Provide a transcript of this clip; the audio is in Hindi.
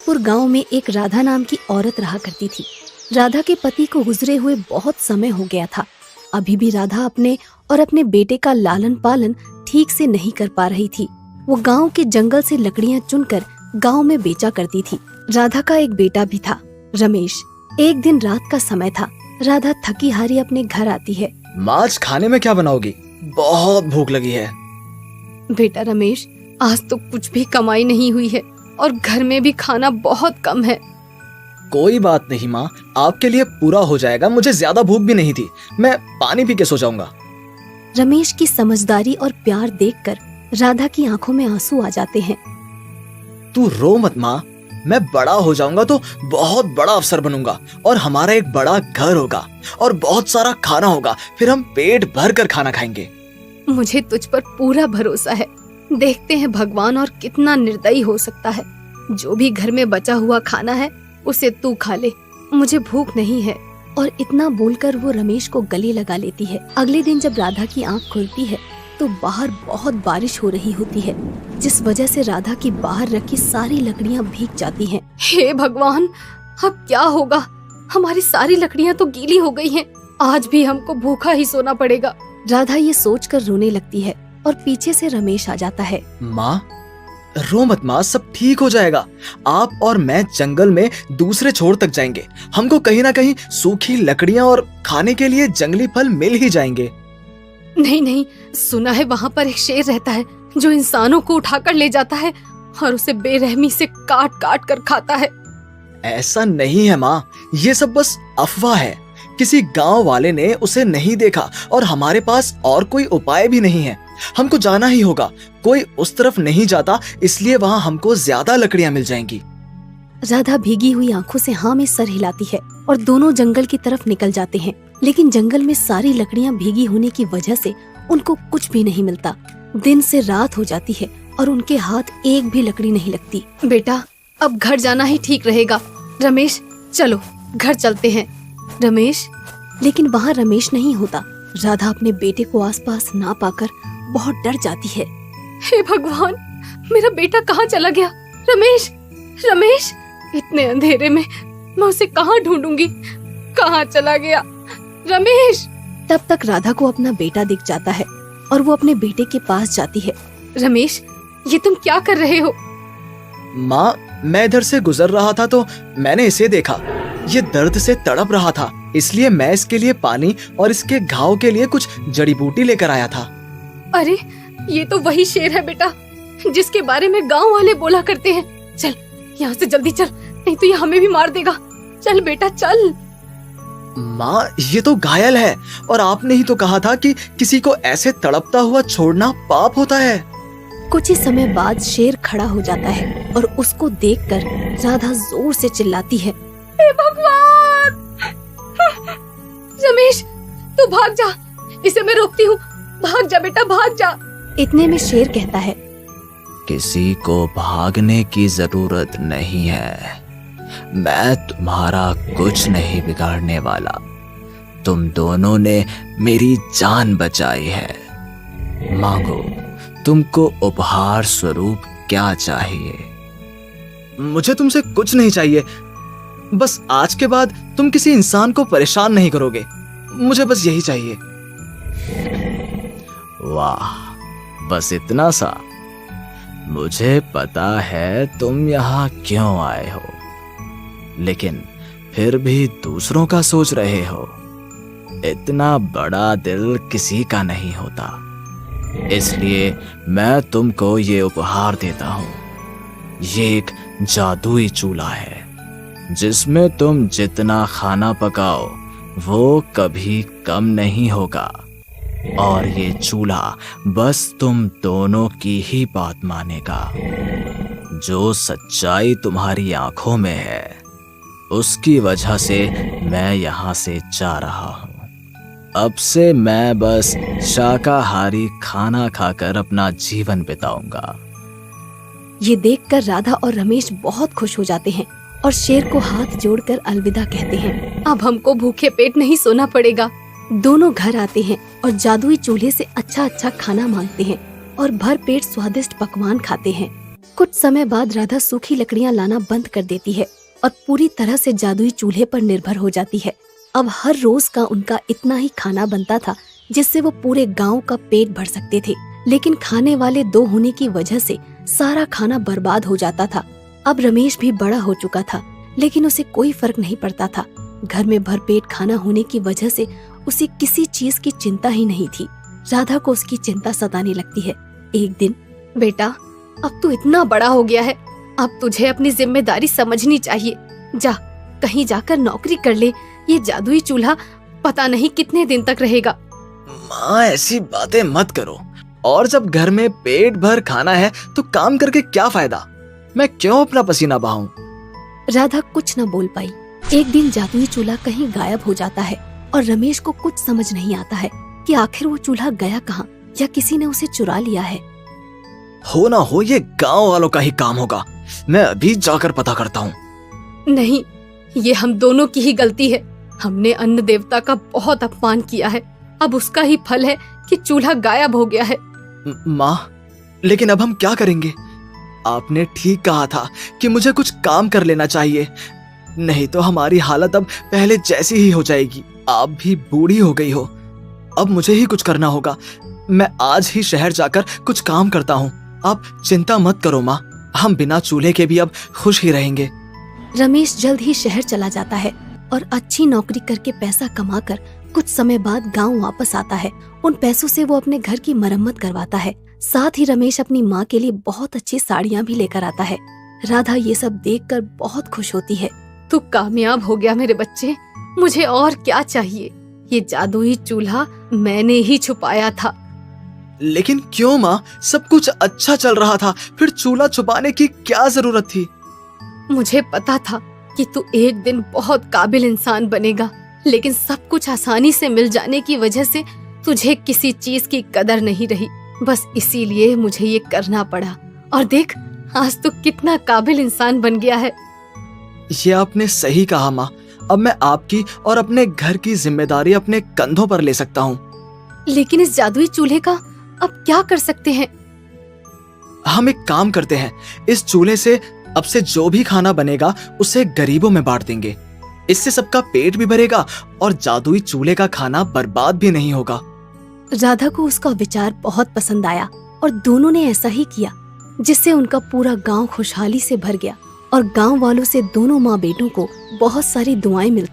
जंगलपुर गांव में एक राधा नाम की औरत रहा करती थी। राधा के पति को गुजरे हुए बहुत समय हो गया था। अभी भी राधा अपने और अपने बेटे का लालन पालन ठीक से नहीं कर पा रही थी। वो गांव के जंगल से लकड़ियां चुनकर गांव में बेचा करती थी। राधा का एक बेटा भी था, रमेश। एक दिन रात का समय था। राधा थकी हारी अपने घर आती है। माँ, आज खाने में क्या बनाओगी? बहुत भूख लगी है। बेटा रमेश, आज तो कुछ भी कमाई नहीं हुई है और घर में भी खाना बहुत कम है। कोई बात नहीं माँ, आपके लिए पूरा हो जाएगा। मुझे ज्यादा भूख भी नहीं थी, मैं पानी पी के सो जाऊंगा। रमेश की समझदारी और प्यार देखकर राधा की आंखों में आंसू आ जाते हैं। तू रो मत माँ, मैं बड़ा हो जाऊंगा तो बहुत बड़ा अफसर बनूंगा और हमारा एक बड़ा घर होगा और बहुत सारा खाना होगा। फिर हम पेट भर कर खाना खाएंगे। मुझे तुझ पर पूरा भरोसा है। देखते हैं भगवान और कितना निर्दयी हो सकता है। जो भी घर में बचा हुआ खाना है उसे तू खा ले, मुझे भूख नहीं है। और इतना बोलकर वो रमेश को गले लगा लेती है। अगले दिन जब राधा की आंख खुलती है तो बाहर बहुत बारिश हो रही होती है, जिस वजह से राधा की बाहर रखी सारी लकड़ियां भीग जाती हैं। हे भगवान, अब क्या होगा? हमारी सारी लकड़ियां तो गीली हो गई हैं। आज भी हमको भूखा ही सोना पड़ेगा। राधा ये सोचकर रोने लगती है और पीछे से रमेश आ जाता है। माँ, रो मत माँ, सब ठीक हो जाएगा। आप और मैं जंगल में दूसरे छोर तक जाएंगे। हमको कहीं ना कहीं सूखी लकड़ियाँ और खाने के लिए जंगली फल मिल ही जाएंगे। नहीं नहीं, सुना है वहाँ पर एक शेर रहता है जो इंसानों को उठाकर ले जाता है और उसे बेरहमी से काट काट कर खाता है। ऐसा नहीं है माँ, ये सब बस अफवाह है। किसी गांव वाले ने उसे नहीं देखा और हमारे पास और कोई उपाय भी नहीं है। हमको जाना ही होगा। कोई उस तरफ नहीं जाता, इसलिए वहाँ हमको ज्यादा लकड़ियाँ मिल जाएंगी। राधा भीगी हुई आंखों से हाँ में सर हिलाती है और दोनों जंगल की तरफ निकल जाते हैं। लेकिन जंगल में सारी लकड़ियाँ भीगी होने की वजह से उनको कुछ भी नहीं मिलता। दिन से रात हो जाती है और उनके हाथ एक भी लकड़ी नहीं लगती। बेटा, अब घर जाना ही ठीक रहेगा। रमेश, चलो घर चलते हैं। रमेश, लेकिन वहाँ रमेश नहीं होता। राधा अपने बेटे को आसपास ना पाकर बहुत डर जाती है। हे भगवान, मेरा बेटा कहाँ चला गया? रमेश, रमेश, इतने अंधेरे में मैं उसे कहाँ ढूंढूंगी? कहाँ चला गया रमेश? तब तक राधा को अपना बेटा दिख जाता है और वो अपने बेटे के पास जाती है। रमेश, ये तुम क्या कर रहे हो? माँ, मैं इधर से गुजर रहा था तो मैंने इसे देखा। ये दर्द से तड़प रहा था, इसलिए मैं इसके लिए पानी और इसके घाव के लिए कुछ जड़ी बूटी लेकर आया था। अरे, ये तो वही शेर है बेटा, जिसके बारे में गांव वाले बोला करते हैं। चल यहाँ से जल्दी चल, नहीं तो ये हमें भी मार देगा। चल बेटा चल। माँ, ये तो घायल है और आपने ही तो कहा था कि किसी को ऐसे तड़पता हुआ छोड़ना पाप होता है। कुछ ही समय बाद शेर खड़ा हो जाता है और उसको देखकर राधा जोर से चिल्लाती है, हे भगवान! रमेश, तू भाग जा, इसे मैं रोकती हूँ। भाग जा बेटा, भाग जा। इतने में शेर कहता है, किसी को भागने की जरूरत नहीं है। मैं तुम्हारा कुछ नहीं बिगाड़ने वाला। तुम दोनों ने मेरी जान बचाई है। मांगो, तुमको उपहार स्वरूप क्या चाहिए? मुझे तुमसे कुछ नहीं चाहिए। बस आज के बाद तुम किसी इंसान को परेशान नहीं करोगे। मुझे बस यही चाहिए। वाह, बस इतना सा? मुझे पता है तुम यहाँ क्यों आए हो, लेकिन फिर भी दूसरों का सोच रहे हो। इतना बड़ा दिल किसी का नहीं होता, इसलिए मैं तुमको ये उपहार देता हूँ। ये एक जादुई चूल्हा है, जिसमें तुम जितना खाना पकाओ वो कभी कम नहीं होगा। और ये चूल्हा बस तुम दोनों की ही बात मानेगा। जो सच्चाई तुम्हारी आंखों में है, उसकी वजह से मैं यहाँ से जा रहा हूँ। अब से मैं बस शाकाहारी खाना खाकर अपना जीवन बिताऊंगा। ये देखकर राधा और रमेश बहुत खुश हो जाते हैं और शेर को हाथ जोड़कर अलविदा कहते हैं। अब हमको भूखे पेट नहीं सोना पड़ेगा। दोनों घर आते हैं और जादुई चूल्हे से अच्छा अच्छा खाना मांगते हैं और भर पेट स्वादिष्ट पकवान खाते हैं। कुछ समय बाद राधा सूखी लकड़ियां लाना बंद कर देती है और पूरी तरह से जादुई चूल्हे पर निर्भर हो जाती है। अब हर रोज का उनका इतना ही खाना बनता था जिससे वो पूरे गांव का पेट भर सकते थे, लेकिन खाने वाले 2 होने की वजह से सारा खाना बर्बाद हो जाता था। अब रमेश भी बड़ा हो चुका था, लेकिन उसे कोई फर्क नहीं पड़ता था। घर में भरपेट खाना होने की वजह से उसे किसी चीज की चिंता ही नहीं थी। राधा को उसकी चिंता सताने लगती है। एक दिन, बेटा, अब तू इतना बड़ा हो गया है, अब तुझे अपनी जिम्मेदारी समझनी चाहिए। जा, कहीं जाकर नौकरी कर ले। ये जादुई चूल्हा पता नहीं कितने दिन तक रहेगा। माँ, ऐसी बातें मत करो। और जब घर में पेट भर खाना है तो काम करके क्या फायदा? मैं क्यों अपना पसीना बहाऊं? राधा कुछ न बोल पाई। एक दिन जादुई चूल्हा कहीं गायब हो जाता है और रमेश को कुछ समझ नहीं आता है कि आखिर वो चूल्हा गया कहाँ, या किसी ने उसे चुरा लिया है। हो ना हो ये गांव वालों का ही काम होगा। मैं अभी जाकर पता करता हूँ। नहीं, ये हम दोनों की ही गलती है। हमने अन्न देवता का बहुत अपमान किया है। अब उसका ही फल है कि चूल्हा गायब हो गया है। माँ, लेकिन अब हम क्या करेंगे? आपने ठीक कहा था कि मुझे कुछ काम कर लेना चाहिए, नहीं तो हमारी हालत अब पहले जैसी ही हो जाएगी। आप भी बूढ़ी हो गई हो, अब मुझे ही कुछ करना होगा। मैं आज ही शहर जाकर कुछ काम करता हूँ। आप चिंता मत करो माँ, हम बिना चूल्हे के भी अब खुश ही रहेंगे। रमेश जल्द ही शहर चला जाता है और अच्छी नौकरी करके पैसा कमाकर कुछ समय बाद गांव वापस आता है। उन पैसों से वो अपने घर की मरम्मत करवाता है। साथ ही रमेश अपनी माँ के लिए बहुत अच्छी साड़ियाँ भी लेकर आता है। राधा ये सब देखकर बहुत खुश होती है। तू कामयाब हो गया मेरे बच्चे, मुझे और क्या चाहिए? ये जादुई चूल्हा मैंने ही छुपाया था। लेकिन क्यों माँ? सब कुछ अच्छा चल रहा था, फिर चूल्हा छुपाने की क्या जरूरत थी? मुझे पता था कि तू एक दिन बहुत काबिल इंसान बनेगा, लेकिन सब कुछ आसानी से मिल जाने की वजह से तुझे किसी चीज की कदर नहीं रही। बस इसीलिए मुझे ये करना पड़ा। और देख, आज तू कितना काबिल इंसान बन गया है। ये आपने सही कहा माँ। अब मैं आपकी और अपने घर की जिम्मेदारी अपने कंधों पर ले सकता हूँ। लेकिन इस जादुई चूल्हे का अब क्या कर सकते हैं? हम एक काम करते हैं, इस चूल्हे से अब से जो भी खाना बनेगा उसे गरीबों में बांट देंगे। इससे सबका पेट भी भरेगा और जादुई चूल्हे का खाना बर्बाद भी नहीं होगा। राधा को उसका विचार बहुत पसंद आया और दोनों ने ऐसा ही किया, जिससे उनका पूरा गांव खुशहाली से भर गया और गांव वालों से दोनों माँ बेटों को बहुत सारी दुआएं मिलती।